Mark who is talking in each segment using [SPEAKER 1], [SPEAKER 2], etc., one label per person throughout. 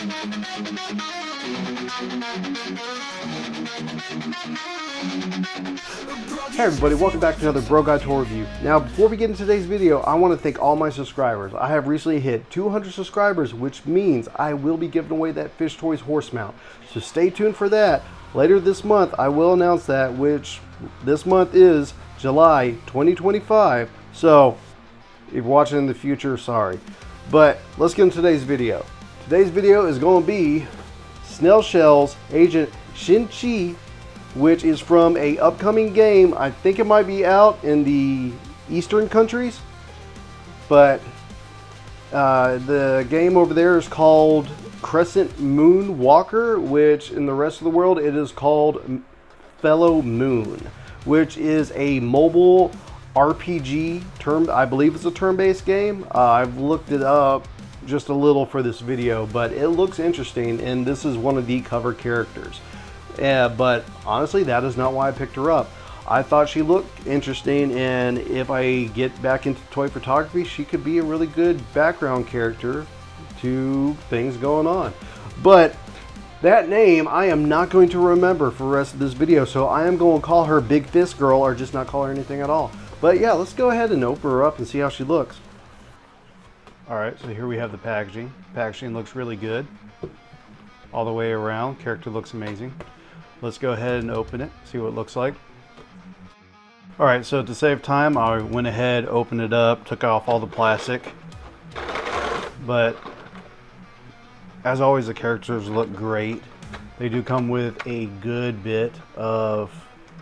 [SPEAKER 1] Hey everybody, welcome back to another Bro Guide Tour review. Now, before we get into today's video, I want to thank all my subscribers. I have recently hit 200 subscribers, which means I will be giving away that Fish Toys horse mount. So stay tuned for that. Later this month, I will announce that, which this month is July 2025. So, if you're watching in the future, sorry. But let's get into today's video. Today's video is going to be Snail Shell's Agent Qianqiu, which is from a upcoming game. I think it might be out in the eastern countries, but the game over there is called Crescent Moonwalker, which in the rest of the world it is called Fellow Moon, which is a mobile RPG I believe it's a turn-based game. I've looked it up just a little for this video, but it looks interesting, and this is one of the cover characters. But honestly, that is not why I picked her up. I thought she looked interesting, and if I get back into toy photography, she could be a really good background character to things going on. But that name I am not going to remember for the rest of this video, so I am going to call her Big Fist Girl, or just not call her anything at all. But yeah, let's go ahead and open her up and see how she looks. Alright, so here we have the packaging. Packaging looks really good all the way around. Character looks amazing. Let's go ahead and open it, see what it looks like. Alright, so to save time, I went ahead, opened it up, took off all the plastic. But as always, the characters look great. They do come with a good bit of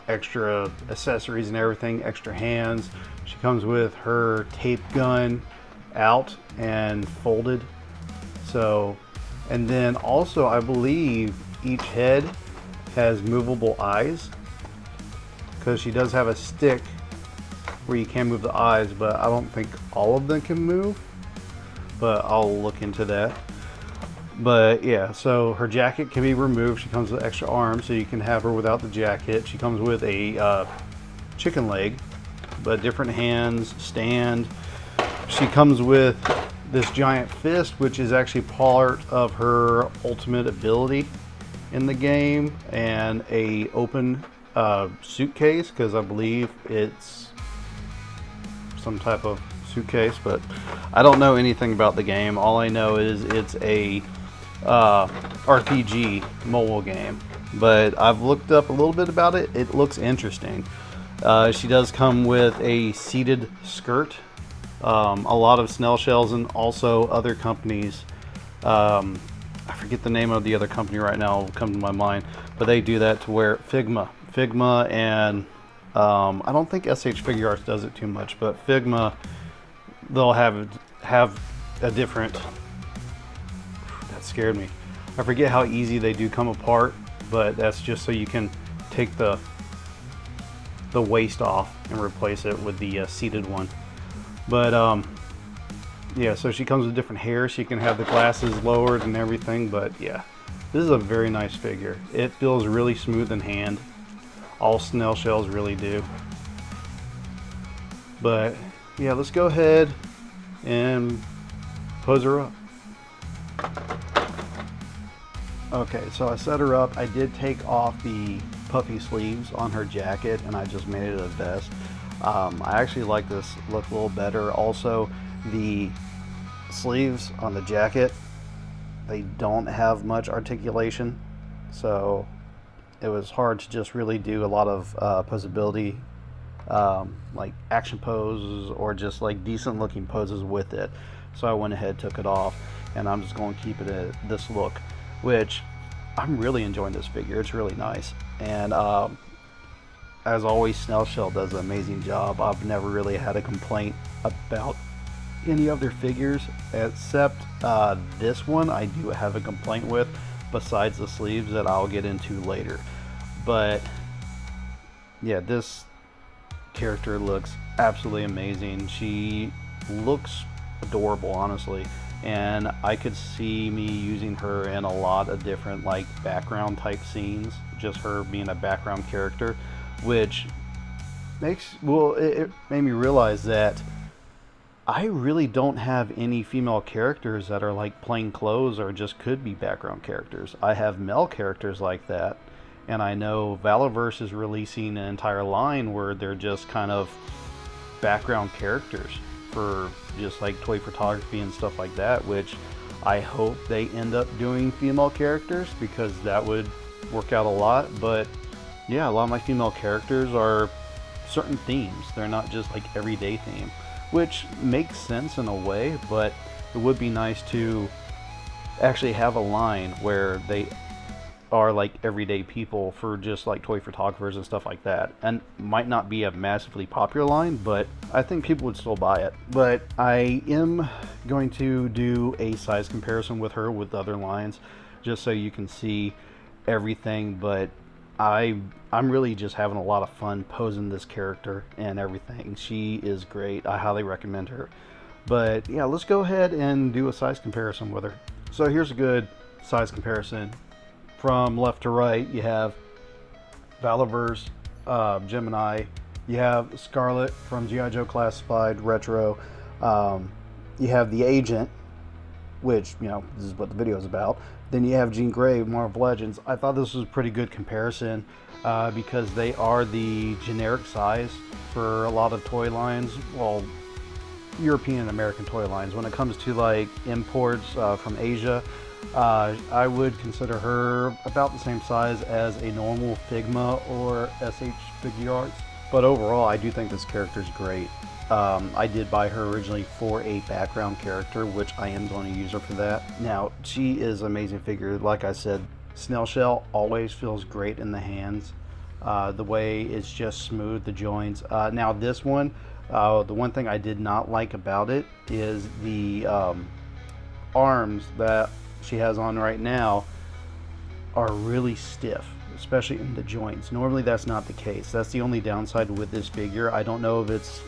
[SPEAKER 1] extra accessories and everything, extra hands. She comes with her tape gun out and folded. So, and then also I believe each head has movable eyes, because she does have a stick where you can move the eyes, but I don't think all of them can move, but I'll look into that. But yeah, so her jacket can be removed. She comes with extra arms, so you can have her without the jacket. She comes with a chicken leg, but different hands, stand. She comes with this giant fist, which is actually part of her ultimate ability in the game, and a open suitcase, because I believe it's some type of suitcase, but I don't know anything about the game. All I know is it's a RPG mobile game, but I've looked up a little bit about it. It looks interesting. She does come with a seated skirt. A lot of Snail Shells and also other companies, I forget the name of the other company right now, will come to my mind, but they do that to where Figma, and I don't think SH Figure Arts does it too much, but Figma, they'll have a different, that scared me. I forget how easy they do come apart, but that's just so you can take the waist off and replace it with the seated one. But yeah, so she comes with different hair. She can have the glasses lowered and everything, but yeah, this is a very nice figure. It feels really smooth in hand. All Snail Shells really do. But yeah, let's go ahead and pose her up. Okay, so I set her up. I did take off the puffy sleeves on her jacket, and I just made it a vest. I actually like this look a little better. Also, the sleeves on the jacket, they don't have much articulation, so it was hard to just really do a lot of posability, like action poses or just like decent looking poses with it. So I went ahead, took it off, and I'm just going to keep it at this look, which I'm really enjoying this figure. It's really nice, and as always, Snail Shell does an amazing job. I've never really had a complaint about any of their figures, except this one I do have a complaint with, besides the sleeves that I'll get into later. But yeah, this character looks absolutely amazing. She looks adorable, honestly, and I could see me using her in a lot of different like background type scenes, just her being a background character, which makes, well, it made me realize that I really don't have any female characters that are like plain clothes or just could be background characters. I have male characters like that, and I know Valorverse is releasing an entire line where they're just kind of background characters for just like toy photography and stuff like that, which I hope they end up doing female characters because that would work out a lot. But yeah, a lot of my female characters are certain themes. They're not just like everyday theme, which makes sense in a way, but it would be nice to actually have a line where they are like everyday people for just like toy photographers and stuff like that. And might not be a massively popular line, but I think people would still buy it. But I am going to do a size comparison with her with other lines, just so you can see everything. But I'm really just having a lot of fun posing this character and everything. She is great. I highly recommend her. But yeah, let's go ahead and do a size comparison with her. So here's a good size comparison. From left to right, you have Valorverse, Gemini. You have Scarlet from G.I. Joe Classified Retro. You have the Agent, which, you know, this is what the video is about. Then you have Jean Grey, Marvel Legends. I thought this was a pretty good comparison because they are the generic size for a lot of toy lines. Well, European and American toy lines. When it comes to like imports from Asia, I would consider her about the same size as a normal Figma or SH Figure Arts. But overall, I do think this character is great. I did buy her originally for a background character, which I am going to use her for that. Now, she is an amazing figure. Like I said, snail shell always feels great in the hands. The way it's just smooth, the joints. Now this one, the one thing I did not like about it is the arms that she has on right now are really stiff, especially in the joints. Normally that's not the case. That's the only downside with this figure. I don't know if it's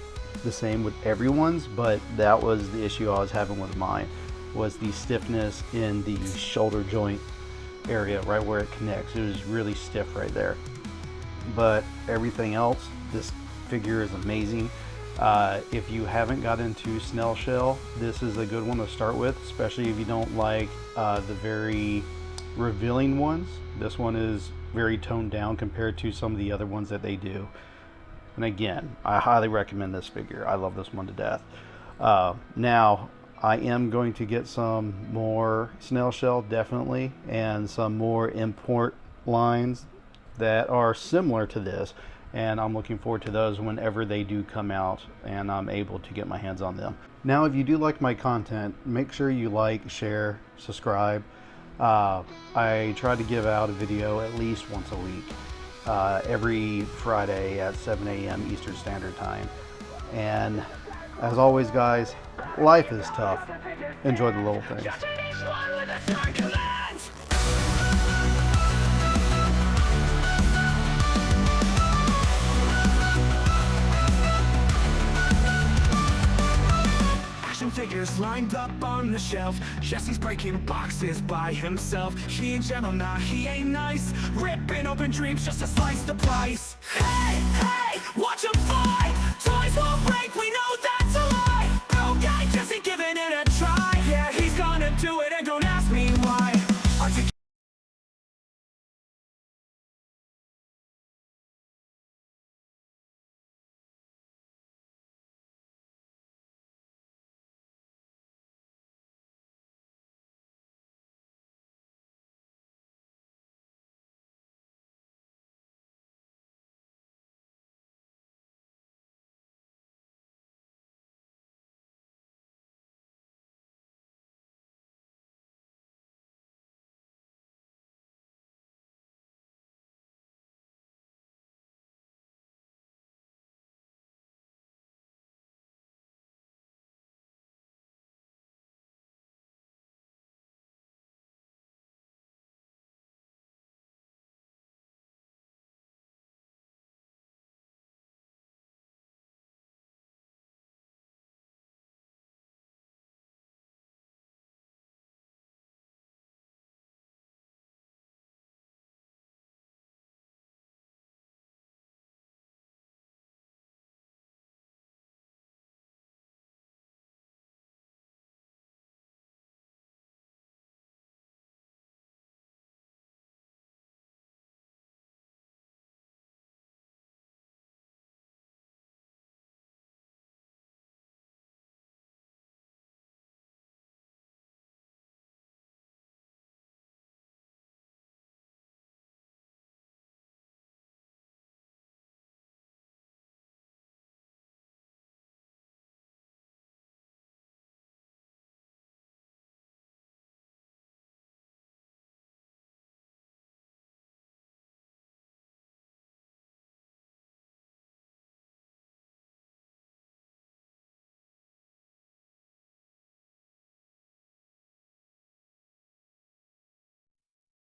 [SPEAKER 1] the same with everyone's, but that was the issue I was having with mine, was the stiffness in the shoulder joint area right where it connects. It was really stiff right there. But everything else, this figure is amazing. If you haven't got into snail shell, this is a good one to start with, especially if you don't like the very revealing ones. This one is very toned down compared to some of the other ones that they do. And again, I highly recommend this figure. I love this one to death. Now, I am going to get some more snail shell, definitely, and some more import lines that are similar to this. And I'm looking forward to those whenever they do come out and I'm able to get my hands on them. Now, if you do like my content, make sure you like, share, subscribe. I try to give out a video at least once a week, every Friday at 7 a.m. Eastern Standard Time. And as always, guys, life is tough. Enjoy the little things.
[SPEAKER 2] Figures lined up on the shelf. Jesse's breaking boxes by himself. He ain't gentle, nah, he ain't nice. Ripping open dreams just to slice the price. Hey, hey, watch him fly. Toys won't break, we